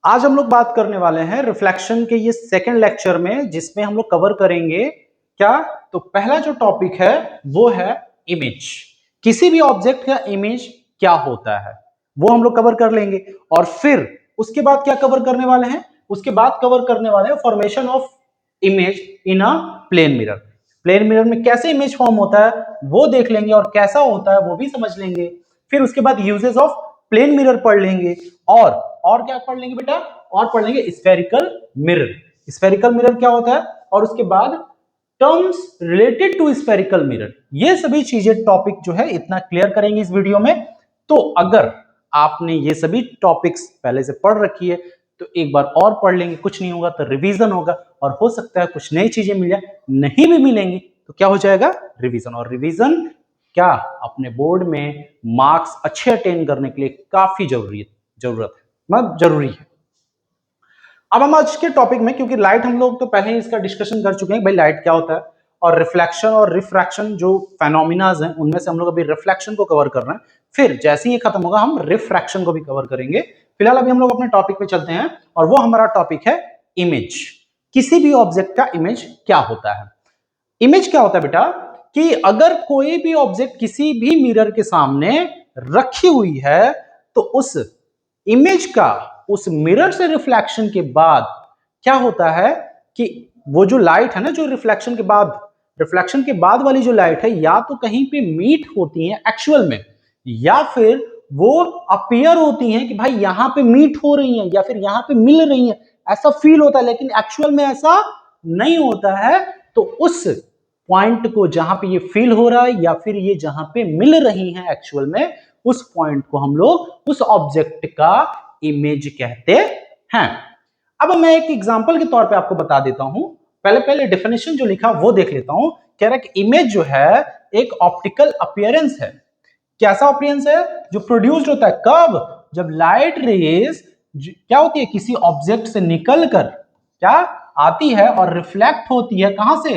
आज हम लोग बात करने वाले हैं रिफ्लेक्शन के ये सेकंड लेक्चर में, जिसमें हम लोग कवर करेंगे क्या। तो पहला जो टॉपिक है वो है इमेज। किसी भी ऑब्जेक्ट का इमेज क्या होता है वो हम लोग कवर कर लेंगे। और फिर उसके बाद क्या कवर करने वाले हैं, उसके बाद कवर करने वाले हैं formation of image in a plane mirror. Plane mirror में कैसे इमेज फॉर्म होता है वो देख लेंगे और कैसा होता है वो भी समझ लेंगे। फिर उसके बाद यूजेस ऑफ प्लेन मिरर पढ़ लेंगे और क्या पढ़ लेंगे बेटा, और पढ़ लेंगे स्फेरिकल मिरर। स्फेरिकल मिरर क्या होता है, और उसके बाद terms related to spherical mirror. ये सभी चीजें टॉपिक जो है इतना क्लियर करेंगे इस वीडियो में। तो अगर आपने ये सभी टॉपिक्स पहले से पढ़ रखी है तो एक बार और पढ़ लेंगे, कुछ नहीं होगा तो रिवीजन होगा, और हो सकता है कुछ नई चीजें मिल जाए, नहीं भी मिलेंगी तो क्या हो जाएगा, रिवीजन। और रिवीजन क्या अपने बोर्ड में मार्क्स अच्छे अटेन करने के लिए काफी जरूरत है, मतलब जरूरी है। अब हम आज के टॉपिक में, क्योंकि लाइट हम लोग तो पहले ही इसका डिस्कशन कर चुके हैं भाई लाइट क्या होता है, और रिफ्लेक्शन और रिफ्रैक्शन जो फेनोमिनाज हैं उनमें से हम लोग अभी रिफ्लेक्शन को कवर कर रहे हैं। फिर जैसे ही ये खत्म होगा हम रिफ्रैक्शन को भी कवर करेंगे। फिलहाल अभी हम लोग अपने टॉपिक पे चलते हैं, और वो हमारा टॉपिक है इमेज। किसी भी ऑब्जेक्ट का इमेज क्या होता है। इमेज क्या होता है बेटा, कि अगर कोई भी ऑब्जेक्ट किसी भी मिरर के सामने रखी हुई है तो उस इमेज का उस मिरर से रिफ्लेक्शन के बाद क्या होता है कि वो जो लाइट है ना, जो रिफ्लेक्शन के बाद वाली जो लाइट है, या तो कहीं पे मीट होती है एक्चुअल में, या फिर वो अपीयर होती हैं कि भाई यहां पे मीट हो रही हैं या फिर यहां पे मिल रही हैं, ऐसा फील होता है, लेकिन एक्चुअल में ऐसा नहीं होता है। तो उस पॉइंट को जहां पे ये फील हो रहा है या फिर ये जहां पे मिल रही हैं एक्चुअल में, उस पॉइंट को हम लोग उस ऑब्जेक्ट का इमेज कहते हैं। अब मैं एक एग्जांपल के तौर पे आपको बता देता हूं। पहले पहले डेफिनेशन जो लिखा वो देख लेता हूं। कह रहा है कि इमेज जो है एक ऑप्टिकल अपीयरेंस है। कैसा अपीयरेंस है, जो प्रोड्यूस्ड होता है कब, जब लाइट रेज क्या होती है किसी ऑब्जेक्ट से निकलकर क्या आती है और रिफ्लेक्ट होती है कहां से,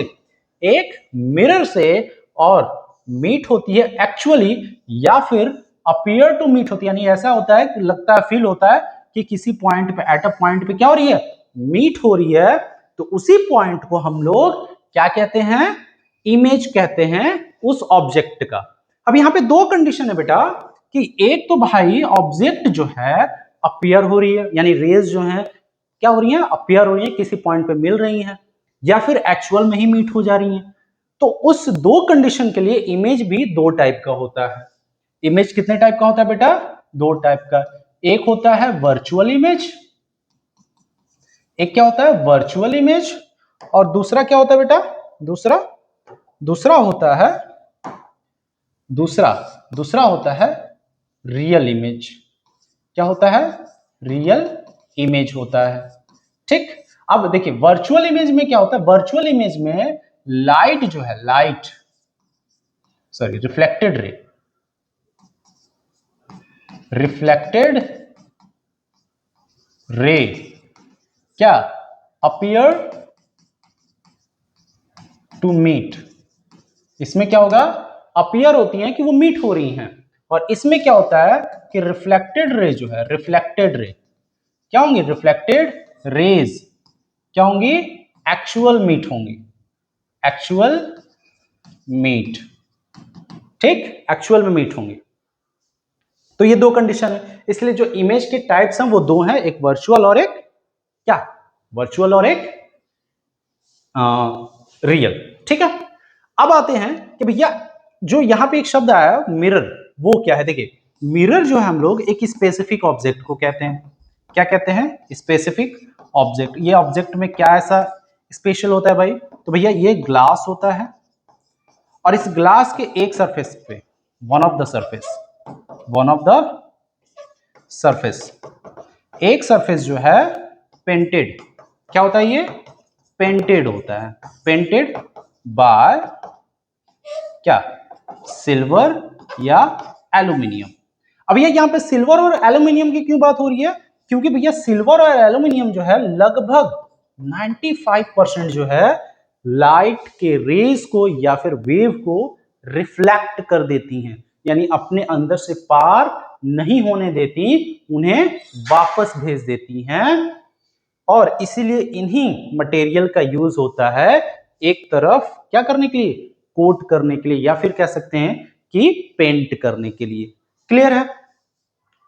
एक मिरर से, और मीट होती है एक्चुअली, या फिर अपीयर टू मीट होती है, यानी ऐसा होता है कि लगता है, फील होता है कि किसी पॉइंट पे, एट अ पॉइंट पे क्या हो रही है, मीट हो रही है। तो उसी पॉइंट को हम लोग क्या कहते हैं, इमेज कहते हैं उस ऑब्जेक्ट का। अब यहां पे दो कंडीशन है बेटा, कि एक तो भाई ऑब्जेक्ट जो है अपीयर हो रही है, यानी रेज जो है क्या हो रही है, अपीयर हो रही है, किसी पॉइंट पे मिल रही है, या फिर एक्चुअल में ही मीट हो जा रही है। तो उस दो कंडीशन के लिए इमेज भी दो टाइप का होता है। इमेज कितने टाइप का होता है बेटा, दो टाइप का। एक होता है वर्चुअल इमेज, एक क्या होता है वर्चुअल इमेज, और दूसरा क्या होता है बेटा, दूसरा दूसरा होता है दूसरा दूसरा होता है रियल इमेज। क्या होता है, रियल इमेज होता है। ठीक। अब देखिए वर्चुअल इमेज में क्या होता है, वर्चुअल इमेज में लाइट जो है, रिफ्लेक्टेड रे क्या अपीयर टू मीट। इसमें क्या होगा, अपीयर होती हैं कि वो मीट हो रही हैं, और इसमें क्या होता है कि रिफ्लेक्टेड रे जो है, रिफ्लेक्टेड रे क्या होंगी, रिफ्लेक्टेड रेज क्या होंगी, एक्चुअल मीट होंगी, एक्चुअल मीट। ठीक, एक्चुअल में मीट होंगी। तो ये दो कंडीशन है, इसलिए जो इमेज के टाइप्स हैं वो दो हैं, एक वर्चुअल और एक क्या, वर्चुअल और एक रियल। ठीक है। अब आते हैं कि भैया जो यहां पे एक शब्द आया मिरर, वो क्या है। देखिए मिरर जो है हम लोग एक स्पेसिफिक ऑब्जेक्ट को कहते हैं। क्या कहते हैं, स्पेसिफिक ऑब्जेक्ट। ये ऑब्जेक्ट में क्या ऐसा स्पेशल होता है भाई, तो भैया ये ग्लास होता है, और इस ग्लास के एक सरफेस पे, वन ऑफ द सरफेस, एक सरफेस जो है पेंटेड, क्या होता है ये, पेंटेड होता है, पेंटेड बाय क्या, सिल्वर या एल्यूमिनियम। अब ये यहां पे सिल्वर और एल्यूमिनियम की क्यों बात हो रही है, क्योंकि भैया सिल्वर और एल्यूमिनियम जो है लगभग 95% जो है लाइट के रेज को या फिर वेव को रिफ्लेक्ट कर देती हैं, यानी अपने अंदर से पार नहीं होने देती, उन्हें वापस भेज देती हैं। और इसीलिए इन्हीं मटेरियल का यूज होता है एक तरफ क्या करने के लिए, कोट करने के लिए, या फिर कह सकते हैं कि पेंट करने के लिए। क्लियर है?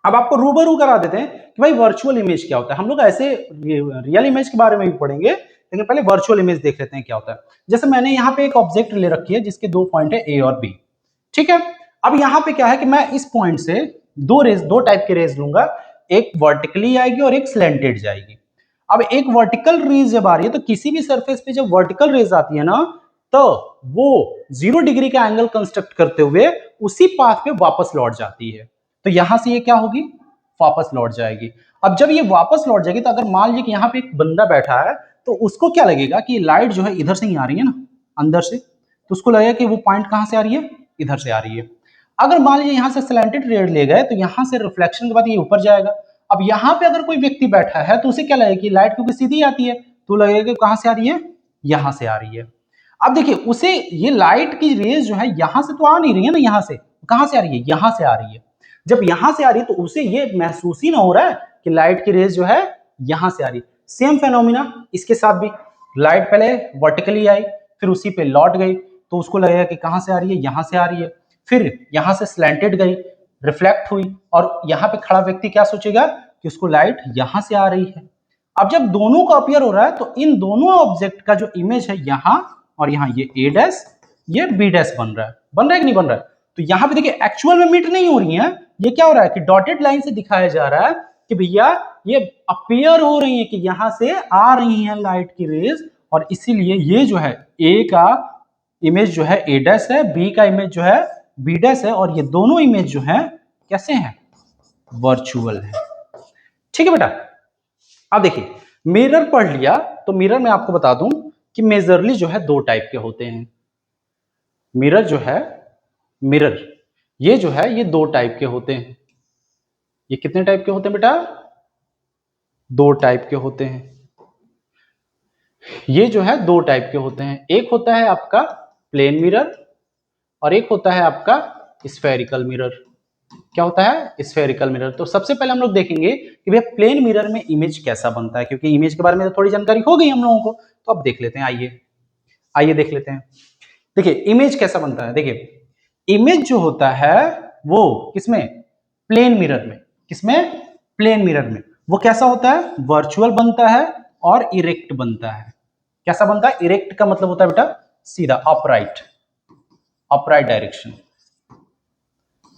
अब आपको रूबरू करा देते हैं कि भाई वर्चुअल इमेज क्या होता है। हम लोग ऐसे रियल इमेज के बारे में भी पढ़ेंगे, लेकिन पहले वर्चुअल इमेज देख लेते हैं क्या होता है। जैसे मैंने यहाँ पे एक ऑब्जेक्ट ले रखी है जिसके दो पॉइंट है ए और बी, ठीक है। अब यहाँ पे क्या है कि मैं इस पॉइंट से दो टाइप के रेज लूंगा, एक वर्टिकली आएगी और एक स्लैंटेड जाएगी। अब एक वर्टिकल रेज जब आ रही है तो किसी भी सरफेस पे जब वर्टिकल रेज आती है ना, तो वो 0 डिग्री का एंगल कंस्ट्रक्ट करते हुए उसी पाथ पे वापस लौट जाती है। तो यहां से ये क्या होगी, वापस लौट जाएगी। अब जब ये वापस लौट जाएगी तो अगर मान लीजिए कि यहाँ पे एक बंदा बैठा है तो उसको क्या लगेगा कि लाइट जो है इधर से ही आ रही है ना, अंदर से, तो उसको लगेगा कि वो पॉइंट कहां से आ रही है, इधर से आ रही है। अगर मान लीजिए यहां से स्लैंटेड रेज ले गए तो यहां से रिफ्लेक्शन के बाद ये ऊपर जाएगा। अब यहां पे अगर कोई व्यक्ति बैठा है तो उसे क्या लगेगा कि लाइट क्योंकि सीधी आती है तो लगेगा कि कहां से आ रही है, यहां से आ रही है। अब देखिए उसे ये लाइट की रेज जो है यहां से तो आ नहीं रही है ना, यहां से कहां से आ रही है, यहां से आ रही है। जब यहां से आ रही है तो उसे ये महसूस ही ना हो रहा है कि लाइट की रेज जो है यहां से आ रही है। सेम फेनोमिना इसके साथ भी, लाइट पहले वर्टिकली आई फिर उसी पे लौट गई तो उसको लगेगा कि कहां से आ रही है, यहां से आ रही है। फिर यहां से स्लैंटेड गई, रिफ्लेक्ट हुई, और यहां पे खड़ा व्यक्ति क्या सोचेगा कि उसको लाइट यहां से आ रही है। अब जब दोनों का अपीयर हो रहा है तो इन दोनों ऑब्जेक्ट का जो इमेज है यहां और यहां, ये ए डैश ये बी डैश बन रहा है कि नहीं बन रहा है। तो यहां पे देखिए एक्चुअल में मीट नहीं हो रही है, ये क्या हो रहा है कि डॉटेड लाइन से दिखाया जा रहा है कि भैया ये अपीयर हो रही है कि यहां से आ रही है लाइट की रेज, और इसीलिए ये जो है ए का इमेज जो है ए डैश है, बी का इमेज जो है बी डैश है, और ये दोनों इमेज जो है कैसे हैं, वर्चुअल है। ठीक है बेटा। अब देखिए मिरर पढ़ लिया तो मिरर में आपको बता दूं कि मेजरली जो है दो टाइप के होते हैं। मिरर जो है, मिरर ये जो है ये दो टाइप के होते हैं। ये कितने टाइप के होते हैं बेटा, दो टाइप के होते हैं। ये जो है दो टाइप के होते हैं, एक होता है आपका प्लेन मिरर और एक होता है आपका स्फेरिकल मिरर। क्या होता है, स्फेरिकल मिरर। तो सबसे पहले हम लोग देखेंगे कि भैया प्लेन मिरर में इमेज कैसा बनता है, क्योंकि इमेज के बारे में तो थोड़ी जानकारी हो गई हम लोगों को, तो अब देख लेते हैं। आइए देख लेते हैं। देखिए इमेज कैसा बनता है। देखिए इमेज जो होता है वो किसमें, प्लेन मिरर में। किसमें, प्लेन मिरर में। वो कैसा होता है, वर्चुअल बनता है और इरेक्ट बनता है। कैसा बनता है, इरेक्ट का मतलब होता है बेटा सीधा, अपराइट, अपराइट डायरेक्शन।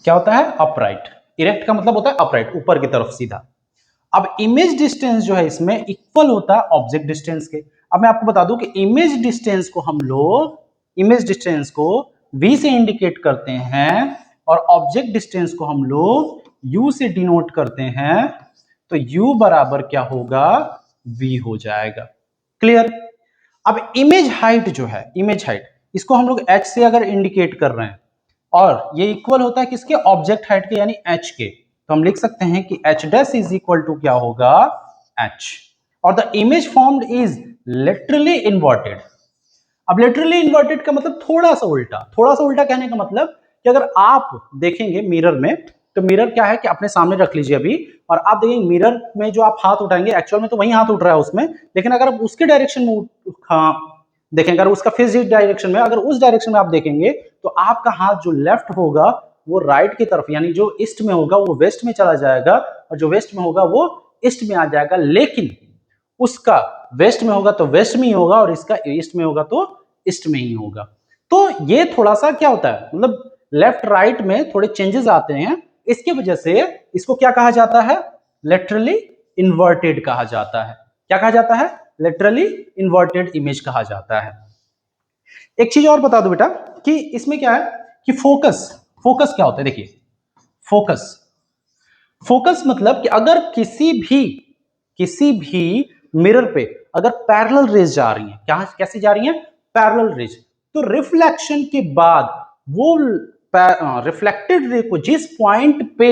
क्या होता है, अपराइट। इरेक्ट का मतलब होता है अपराइट, ऊपर की तरफ सीधा। अब इमेज डिस्टेंस जो है इसमें इक्वल होता है ऑब्जेक्ट डिस्टेंस के। अब मैं आपको बता दूं कि इमेज डिस्टेंस को हम लोग, इमेज डिस्टेंस को v से इंडिकेट करते हैं और ऑब्जेक्ट डिस्टेंस को हम लोग u से डिनोट करते हैं। तो u बराबर क्या होगा, v हो जाएगा। क्लियर। अब इमेज हाइट जो है, इमेज हाइट, इसको हम लोग h से अगर इंडिकेट कर रहे हैं और ये इक्वल होता है किसके, ऑब्जेक्ट हाइट के यानी h के, तो हम लिख सकते हैं कि h dash is equal to क्या होगा, h। और the image formed is laterally inverted. अब लिटरली इन्वर्टेड का मतलब थोड़ा सा उल्टा, थोड़ा सा उल्टा कहने का मतलब कि अगर आप देखेंगे मिरर में, तो मिरर क्या है कि अपने सामने रख लीजिए अभी, और आप देखेंगे मिरर में जो आप हाथ उठाएंगे एक्चुअल में तो वही हाथ उठ रहा है उसमें, लेकिन अगर आप उसके डायरेक्शन में देखेंगे, अगर उसका फेस डायरेक्शन में, अगर उस डायरेक्शन में आप देखेंगे तो आपका हाथ जो लेफ्ट होगा वो राइट की तरफ, यानी जो ईस्ट में होगा वो वेस्ट में चला जाएगा, और जो वेस्ट में होगा वो ईस्ट में आ जाएगा। लेकिन उसका वेस्ट में होगा तो वेस्ट में ही होगा और इसका ईस्ट में होगा तो ईस्ट में ही होगा। तो ये थोड़ा सा क्या होता है, मतलब लेफ्ट राइट में थोड़े चेंजेस आते हैं, इसकी वजह से इसको क्या कहा जाता है, लेटरली इन्वर्टेड कहा जाता है। क्या कहा जाता है, लेटरली इन्वर्टेड इमेज कहा जाता है। एक चीज और बता दो बेटा कि इसमें क्या है कि फोकस, फोकस क्या होता है। देखिए फोकस, फोकस मतलब कि अगर किसी भी मिरर पे अगर पैरेलल रेज जा रही है, क्या कैसी जा रही है, पैरेलल रेज, तो रिफ्लेक्शन के बाद वो रिफ्लेक्टेड रे को जिस पॉइंट पे,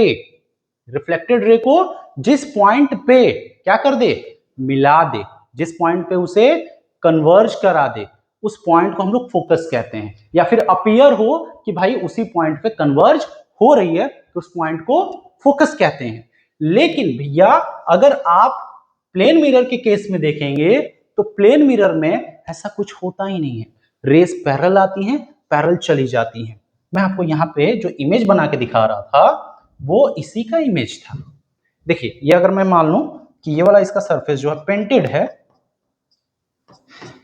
रिफ्लेक्टेड रे को जिस पॉइंट पे क्या कर दे, मिला दे, जिस पॉइंट पे उसे कन्वर्ज करा दे, उस पॉइंट को हम लोग फोकस कहते हैं। या फिर अपीयर हो कि भाई उसी पॉइंट पे कन्वर्ज हो रही है तो उस पॉइंट को फोकस कहते हैं। लेकिन भैया अगर आप प्लेन मिरर के केस में देखेंगे तो प्लेन मिरर में ऐसा कुछ होता ही नहीं है। रेस पैरेलल आती हैं, पैरेलल चली जाती हैं। मैं आपको यहाँ पे जो इमेज बना के दिखा रहा था वो इसी का इमेज था। देखिए ये अगर मैं मान लूं कि ये वाला इसका सरफेस जो है पेंटेड है,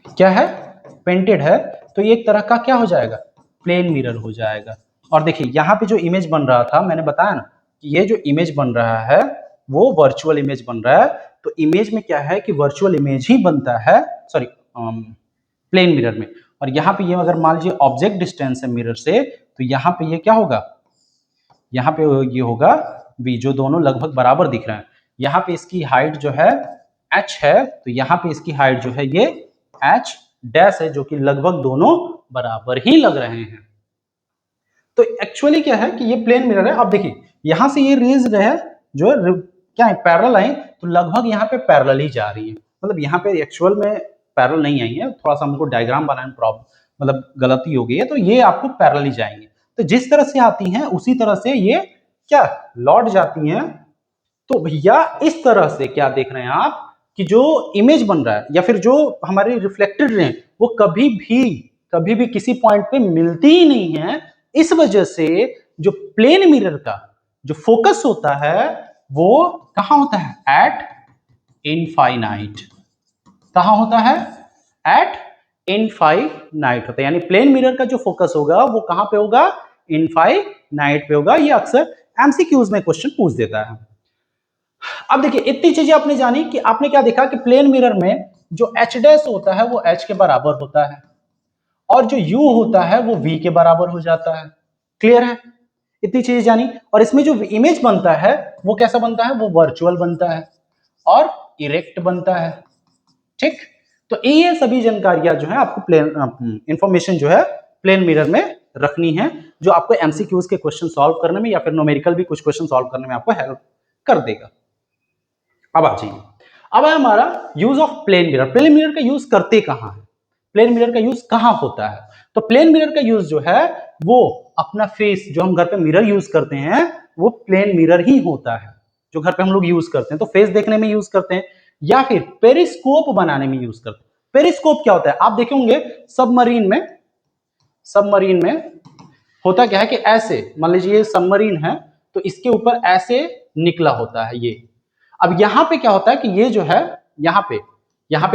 क्या है, पेंटेड है, तो ये एक तरह का क्या हो जाएगा, प्लेन मिरर हो जाएगा। और देखिए यहाँ पे जो इमेज बन रहा था, मैंने बताया ना कि ये जो इमेज बन रहा है वो वर्चुअल इमेज बन रहा है। तो इमेज में क्या है कि वर्चुअल इमेज ही बनता है, सॉरी प्लेन मिरर में। और यहाँ पे ये अगर मान लीजिए ऑब्जेक्ट डिस्टेंस है मिरर से, तो यहाँ पे ये क्या होगा, यहाँ पे ये होगा v, जो दोनों लगभग बराबर दिख रहे हैं। यहाँ पे इसकी हाइट जो है h है, तो यहाँ पे इसकी हाइट जो है ये h डैश है, जो कि लगभग दोनों बराबर ही लग रहे हैं। तो एक्चुअली क्या है कि ये प्लेन मिरर है। अब देखिए यहां से ये रेज जो है क्या है, पैरेलल आई, तो लगभग यहाँ पे पैरेलल ही जा रही है। मतलब यहाँ पे एक्चुअल में पैरेलल नहीं आई है, थोड़ा सा हमको डायग्राम बनाने में प्रॉब्लम, मतलब गलती हो गई है, तो ये आपको पैरेलल ही जाएंगे। तो जिस तरह से आती हैं उसी तरह से ये क्या लौट जाती हैं। तो भैया इस तरह से क्या देख रहे हैं आप कि जो इमेज बन रहा है या फिर जो हमारी रिफ्लेक्टेड रे वो कभी भी किसी पॉइंट पे मिलती ही नहीं है। इस वजह से जो प्लेन मिरर का जो फोकस होता है वो कहां होता है, एट इनफाइनाइट। कहां होता है, एट इनफाइनाइट होता है। यानी प्लेन मिरर का जो फोकस होगा वो कहां पे होगा, इनफाइनाइट पे होगा। ये अक्सर एमसीक्यूज में क्वेश्चन पूछ देता है। अब देखिए इतनी चीजें आपने जानी कि आपने क्या देखा कि प्लेन मिरर में जो एच डैश होता है वो एच के बराबर होता है और जो यू होता है वो वी के बराबर हो जाता है। क्लियर है, इतनी चीजें जानी। और इसमें जो इमेज बनता है वो कैसा बनता है, वो वर्चुअल बनता है और इरेक्ट बनता है। ठीक, तो ये सभी जानकारियां जो है आपको प्लेन इंफॉर्मेशन जो है प्लेन मिरर में रखनी है, जो आपको एमसीक्यूज के क्वेश्चन सॉल्व करने में या फिर न्यूमेरिकल भी कुछ क्वेश्चन सॉल्व करने में आपको हेल्प कर देगा। अब आ जाइए, अब है हमारा use of plane mirror. Plane mirror का यूज करते कहां है, प्लेन मिरर का यूज कहां होता है। तो प्लेन मिरर का यूज जो है वो अपना फेस, जो हम घर पे मिरर यूज करते हैं वो प्लेन मिरर ही होता है, जो घर पे हम लोग यूज करते हैं। तो फेस देखने में यूज करते हैं या फिर पेरिस्कोप बनाने में यूज करते हैं। पेरिस्कोप क्या होता है, आप देखे होंगे सबमरीन में होता क्या है कि ऐसे मान लीजिए ये सबमरीन है तो इसके ऊपर ऐसे निकला होता है ये। अब यहां पे क्या होता है कि ये जो है यहाँ पे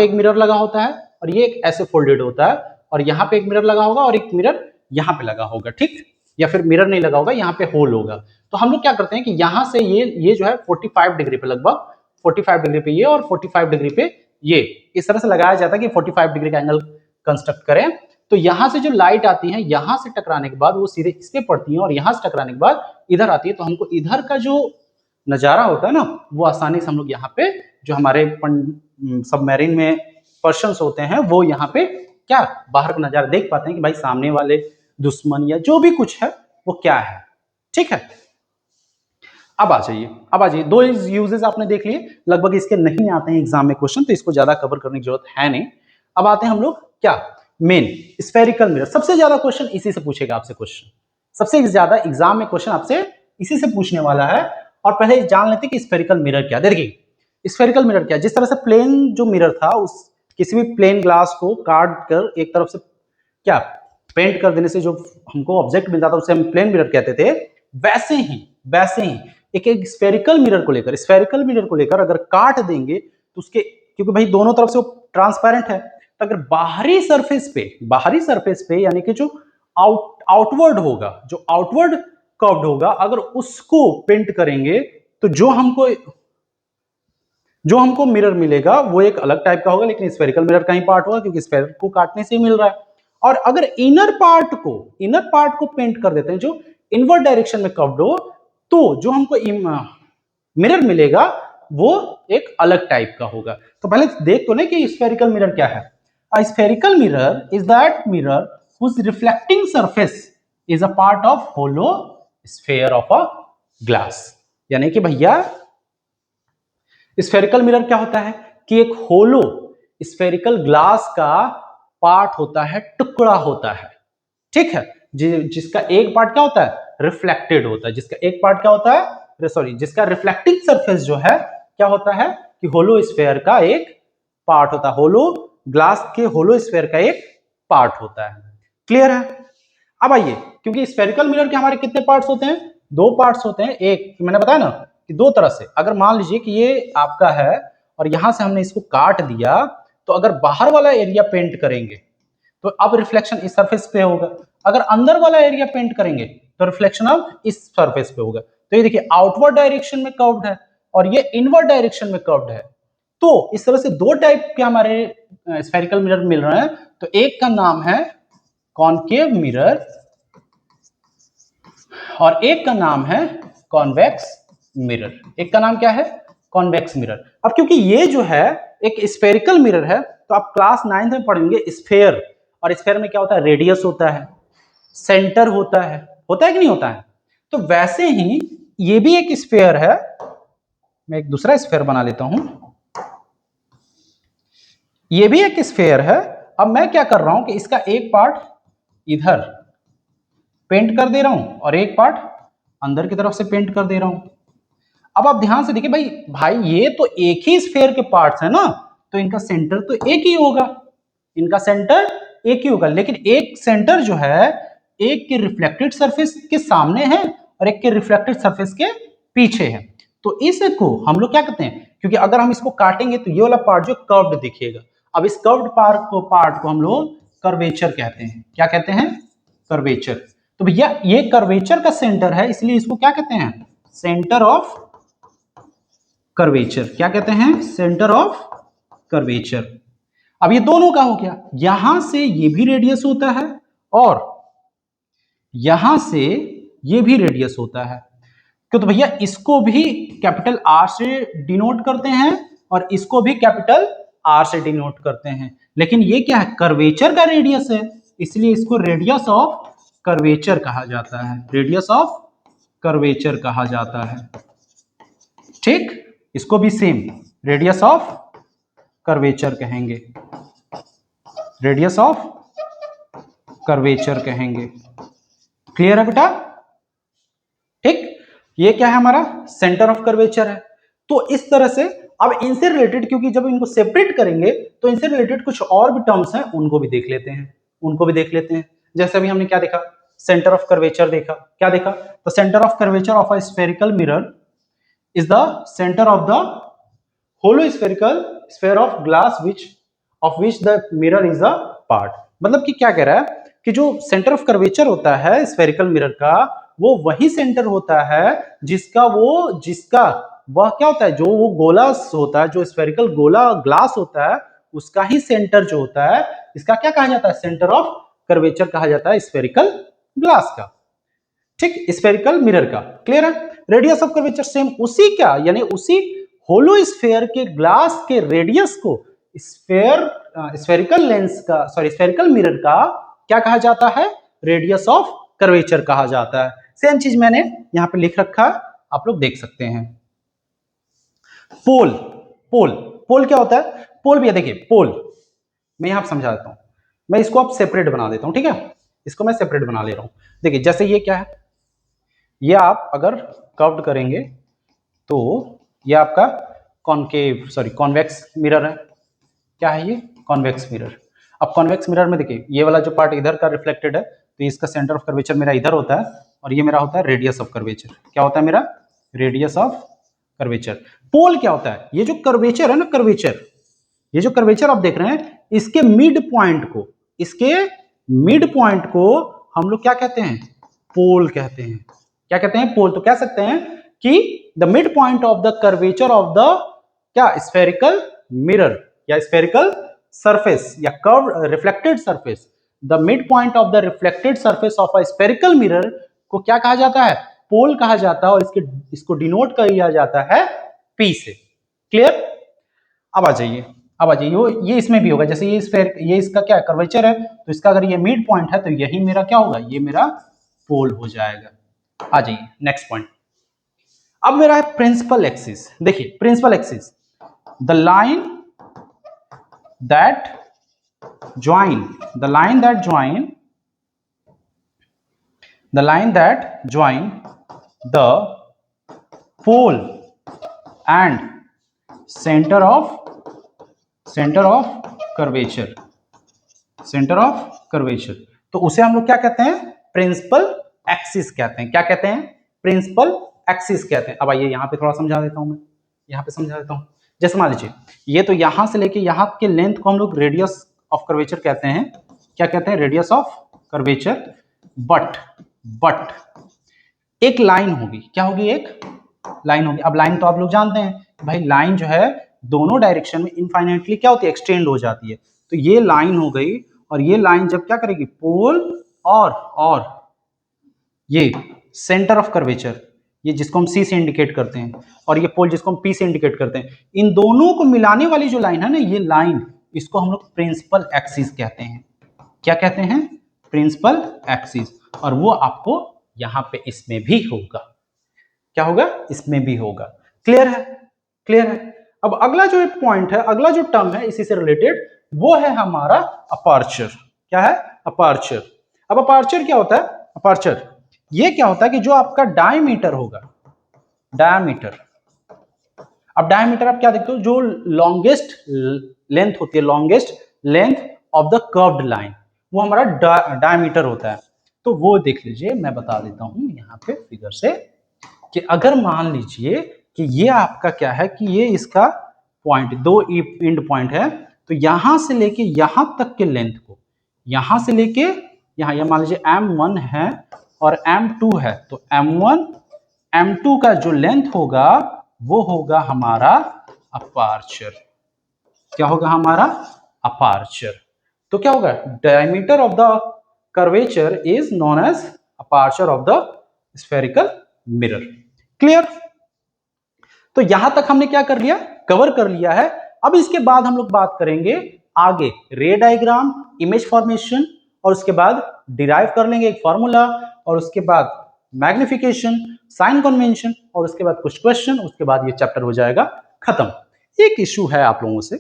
एक मिरर लगा होता है और ये एक ऐसे फोल्डेड होता है, और यहाँ पे एक मिरर लगा होगा और एक मिरर यहाँ पे लगा होगा। ठीक, या फिर मिरर नहीं लगा होगा, यहाँ पे होल होगा। तो हम लोग क्या करते हैं कि यहाँ से ये जो है 45 डिग्री पे, लगभग 45 डिग्री पे ये और 45 डिग्री पे ये, इस तरह से लगाया जाता है कि 45 डिग्री का एंगल कंस्ट्रक्ट करें। तो यहां से जो लाइट आती है यहां से टकराने के बाद वो सीधे इस पे पड़ती है और यहां से टकराने के बाद इधर आती है। तो हमको इधर का जो नजारा होता है ना वो आसानी से हम लोग यहाँ पे जो हमारे सबमरीन में पर्सन्स होते हैं वो यहाँ पे क्या बाहर का नजारा देख पाते हैं कि भाई सामने वाले दुश्मन या जो भी कुछ है वो क्या है। ठीक है, अब आ जाइए दो यूजेस आपने देख लिए, लगभग इसके नहीं आते हैं एग्जाम में क्वेश्चन, तो इसको ज्यादा कवर करने की जरूरत है नहीं। अब आते हैं हम लोग क्या, मेन स्फेरिकल मिरर। सबसे ज्यादा क्वेश्चन इसी से पूछेगा आपसे, क्वेश्चन सबसे ज्यादा एग्जाम में क्वेश्चन आपसे इसी से पूछने वाला है। और पहले जान लेते हैं कि स्फेरिकल मिरर क्या। देखिए स्फेरिकल मिरर क्या, जिस तरह से प्लेन जो मिरर था उस किसी भी प्लेन ग्लास को काट कर एक तरफ से क्या पेंट कर देने से जो हमको ऑब्जेक्ट मिलता था उसे हम प्लेन मिरर कहते थे, वैसे ही एक स्फेरिकल मिरर को लेकर अगर काट देंगे तो उसके, क्योंकि भाई दोनों तरफ से वो ट्रांसपेरेंट है, तो अगर बाहरी सरफेस पे यानी कि जो आउटवर्ड होगा, जो आउटवर्ड कर्व्ड होगा, अगर उसको पेंट करेंगे तो जो हमको मिरर मिलेगा वो एक अलग टाइप का होगा, लेकिन स्फेरिकल मिरर का ही पार्ट होगा क्योंकि स्फेयर को काटने से ही मिल रहा है। और अगर इनर पार्ट को पेंट कर देते हैं जो इनवर्ड डायरेक्शन में कर्व्ड हो, तो जो हमको मिरर मिलेगा वो एक अलग टाइप का होगा। तो पहले देख तो ले कि स्फेरिकल मिरर क्या है। A spherical mirror is that mirror whose reflecting surface is a part of hollow sphere of a glass। यानी कि भैया स्फेरिकल मिरर क्या होता है कि एक होलो स्फेरिकल ग्लास का पार्ट होता है, टुकड़ा होता है। ठीक है, जिसका एक पार्ट क्या होता है, रिफ्लेक्टेड होता है, जिसका एक पार्ट क्या होता है, सॉरी जिसका रिफ्लेक्टिंग सरफेस जो है क्या होता है कि होलो स्फीयर का एक पार्ट होता है, होलो ग्लास के होलो स्फीयर का एक पार्ट होता है। क्लियर है? अब आइए, क्योंकि स्फेरिकल मिरर के हमारे कितने पार्ट्स होते हैं? दो पार्ट्स होते हैं। एक मैंने बताया ना कि दो तरह से, अगर मान लीजिए कि ये आपका है और यहां से हमने इसको काट दिया, तो अगर बाहर वाला एरिया पेंट करेंगे तो अब रिफ्लेक्शन इस सरफेस पे होगा, अगर अंदर वाला एरिया पेंट करेंगे तो रिफ्लेक्शन अब इस सरफेस पे होगा। तो ये देखिए आउटवर्ड डायरेक्शन में कर्व्ड है और ये इनवर्ड डायरेक्शन में कर्व्ड है। तो इस तरह से दो टाइप के हमारे स्फेरिकल मिरर मिल रहे हैं। तो एक का नाम है कॉनकेव मिरर और एक का नाम है कॉन्वेक्स मिरर। एक का नाम क्या है? Convex mirror. अब क्योंकि ये जो है एक स्फेरिकल मिरर है, तो आप क्लास 9th में पढ़ेंगे स्फेयर, और स्फेयर में क्या होता है? रेडियस होता है, सेंटर होता है कि नहीं होता है? तो वैसे ही ये भी एक स्फेयर है। मैं एक दूसरा स्फेयर बना लेता हूं। ये भी एक स्फेयर है। अब मैं क्या कर रहा हूं कि इसका एक पार्ट इधर पेंट कर दे रहा हूं और एक पार्ट अंदर की तरफ से पेंट कर दे रहा हूं। अब आप ध्यान से देखिए भाई ये तो एक ही स्फेयर के पार्ट्स है ना, तो इनका सेंटर तो एक ही होगा, इनका सेंटर एक ही होगा। लेकिन एक सेंटर जो है एक के रिफ्लेक्टेड सरफेस के सामने है और एक के रिफ्लेक्टेड सरफेस के पीछे है। तो इसको हम लोग क्या कहते हैं, क्योंकि अगर हम इसको काटेंगे तो ये वाला पार्ट जो कर्व्ड दिखेगा। अब इस कर्व्ड पार्ट को हम लोग कर्वेचर कहते हैं। क्या कहते हैं? कर्वेचर। तो भैया ये कर्वेचर का सेंटर है, इसलिए इसको क्या कहते हैं? Centre of curvature. क्या कहते हैं? Centre of curvature. अब ये दोनों का हो गया, यहां से ये भी रेडियस होता है और यहां से ये भी रेडियस होता है। क्यों? तो भैया इसको भी कैपिटल आर से डिनोट करते हैं और इसको भी कैपिटल आर से डिनोट करते हैं। लेकिन ये क्या है? कर्वेचर का रेडियस है, इसलिए इसको रेडियस ऑफ कर्वेचर कहा जाता है। रेडियस ऑफ कर्वेचर कहा जाता है। ठीक, इसको भी सेम रेडियस ऑफ कर्वेचर कहेंगे, रेडियस ऑफ कर्वेचर कहेंगे। क्लियर है बेटा? ठीक, ये क्या है? हमारा सेंटर ऑफ कर्वेचर है। तो इस तरह से अब इनसे रिलेटेड, क्योंकि जब इनको सेपरेट करेंगे तो इनसे रिलेटेड कुछ और भी टर्म्स हैं, उनको भी देख लेते हैं, उनको भी देख लेते हैं। जैसे अभी हमने क्या देखा? सेंटर ऑफ कर्वेचर देखा। क्या देखा? The centre of curvature of a spherical mirror is the center of the hollow spherical sphere of glass of which the mirror is a part। मतलब कि क्या कह रहा है कि जो सेंटर ऑफ कर्वेचर होता है स्फेरिकल मिरर का, वो वही सेंटर होता है जिसका वह क्या होता है, जो वो गोला होता है, जो स्फेरिकल गोला ग्लास होता है, उसका ही सेंटर जो होता है, इसका क्या कहा जाता है? सेंटर ऑफ कर्वेचर कहा जाता है स्फेरिकल ग्लास का। ठीक, स्फेरिकल मिरर का। क्लियर है? रेडियस ऑफ कर्वेचर सेम उसी का, यानी उसी होलो स्फेयर के ग्लास के रेडियस को स्फेरिकल लेंस का, सॉरी स्फेरिकल मिरर का क्या कहा जाता है? रेडियस ऑफ कर्वेचर कहा जाता है। सेम चीज मैंने यहां पे लिख रखा, आप लोग देख सकते हैं। पोल, पोल, पोल क्या होता है? पोल भी है, देखिए पोल मैं यहां समझा देता हूं। मैं इसको आप सेपरेट बना देता हूं, ठीक है? इसको मैं सेपरेट बना ले रहा हूं। देखिए जैसे ये क्या है, ये आप अगर कर्व्ड करेंगे तो ये आपका कॉनकेव सॉरी कॉन्वेक्स मिरर है। क्या है ये? Convex mirror. अब कॉन्वेक्स मिरर में देखिए ये वाला जो पार्ट इधर का रिफ्लेक्टेड है, तो इसका सेंटर ऑफ कर्वेचर मेरा इधर होता है और ये मेरा होता है रेडियस ऑफ कर्वेचर। क्या होता है मेरा? Radius of curvature. पोल क्या होता है? ये जो कर्वेचर है ना, कर्वेचर, ये जो कर्वेचर आप देख रहे हैं, इसके मिड पॉइंट को हम लोग क्या कहते हैं? पोल कहते हैं। क्या कहते हैं? पोल। तो कह सकते हैं कि the mid point of the curvature of the क्या स्फेरिकल मिरर या स्फेरिकल सरफेस या curve reflected surface, the mid point of the reflected surface of a spherical mirror को क्या कहा जाता है? पोल कहा जाता है और इसको डिनोट किया जाता है पी से। क्लियर? अब आ जाइए, ये इसमें भी होगा। जैसे ये स्फेयर, ये इसका क्या है? कर्वेचर है, तो इसका अगर ये मिड पॉइंट है तो यही मेरा क्या होगा? ये मेरा पोल हो जाएगा। आ जाइए नेक्स्ट पॉइंट। अब मेरा है प्रिंसिपल एक्सिस। देखिए principal axis, the line that join the pole and centre of curvature, centre of curvature, तो उसे हम लोग क्या कहते हैं, प्रिंसिपल एक्सिस कहते हैं। क्या कहते हैं, प्रिंसिपल एक्सिस कहते हैं। अब आइए यहां पे थोड़ा समझा देता हूं, मैं यहां पे समझा देता हूं। जैसे मान लीजिए ये तो यहां से लेके यहां के लेंथ को हम लोग रेडियस ऑफ कर्वेचर कहते हैं। क्या कहते हैं, रेडियस ऑफ कर्वेचर। बट एक लाइन होगी, क्या होगी, एक लाइन होगी। अब लाइन तो आप लोग जानते हैं भाई, लाइन जो है दोनों डायरेक्शन में इनफाइनाइटली क्या होती है, एक्सटेंड हो जाती है। तो ये लाइन हो गई, और ये लाइन जब क्या करेगी, पोल और ये सेंटर ऑफ कर्वेचर, ये जिसको हम सी से इंडिकेट करते हैं, और ये पोल जिसको हम पी से इंडिकेट करते हैं, इन दोनों को मिलाने वाली जो लाइन है ना, ये लाइन, इसको हम लोग प्रिंसिपल एक्सिस कहते हैं। क्या कहते हैं, प्रिंसिपल एक्सिस। और वो आपको यहां पे इसमें भी होगा, क्या होगा, इसमें भी होगा। क्लियर है, क्लियर है। अब अगला जो एक पॉइंट है, अगला जो टर्म है इसी से रिलेटेड, वो है हमारा अपर्चर। क्या है, अपर्चर। अब अपर्चर क्या होता है, अपर्चर ये क्या होता है कि जो आपका डायमीटर होगा, डायमीटर, अब डायमीटर आप क्या देखते हो, जो लॉन्गेस्ट लेंथ होती है, longest length of the curved line, वो हमारा डायमीटर होता है। तो वो देख लीजिए, मैं बता देता हूं यहां पे फिगर से, कि अगर मान लीजिए कि ये आपका क्या है, कि ये इसका पॉइंट, दो एंड पॉइंट है, तो यहां से लेके यहां तक के लेंथ को, यहां से लेके यहां, यह मान लीजिए M1 है और M2 है, तो M1 M2 का जो लेंथ होगा वो होगा हमारा अपर्चर। क्या होगा, हमारा अपर्चर। तो क्या होगा, diameter of the curvature is known as aperture of the spherical mirror. Clear. तो यहां तक हमने क्या कर लिया, कवर कर लिया है। अब इसके बाद हम लोग बात करेंगे आगे रे डायग्राम, इमेज फॉर्मेशन, और उसके बाद डिराइव कर लेंगे एक फॉर्मूला, और उसके बाद मैग्निफिकेशन, साइन कन्वेंशन, और उसके बाद कुछ क्वेश्चन, उसके बाद ये चैप्टर हो जाएगा खत्म। एक इशू है आप लोगों से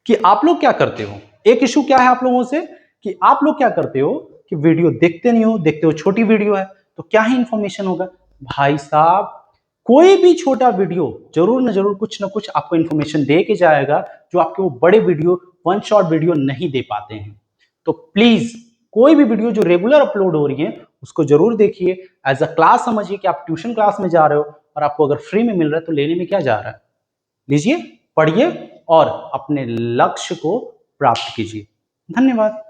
कि आप लोग क्या करते हो, एक इशू क्या है आप लोगों से कि आप लोग क्या करते हो कि वीडियो देखते नहीं हो, देखते हो छोटी वीडियो है तो क्या ही इंफॉर्मेशन होगा। भाई साहब, कोई भी छोटा वीडियो जरूर ना कुछ आपको इंफॉर्मेशन दे के जाएगा, जो आपके वो बड़े वीडियो, वन शॉट वीडियो नहीं दे पाते हैं। तो प्लीज कोई भी वीडियो जो रेगुलर अपलोड हो रही है उसको जरूर देखिए, एज अ क्लास समझिए कि आप ट्यूशन क्लास में जा रहे हो, और आपको अगर फ्री में मिल रहा है तो लेने में क्या जा रहा है, लीजिए, पढ़िए और अपने लक्ष्य को प्राप्त कीजिए। धन्यवाद।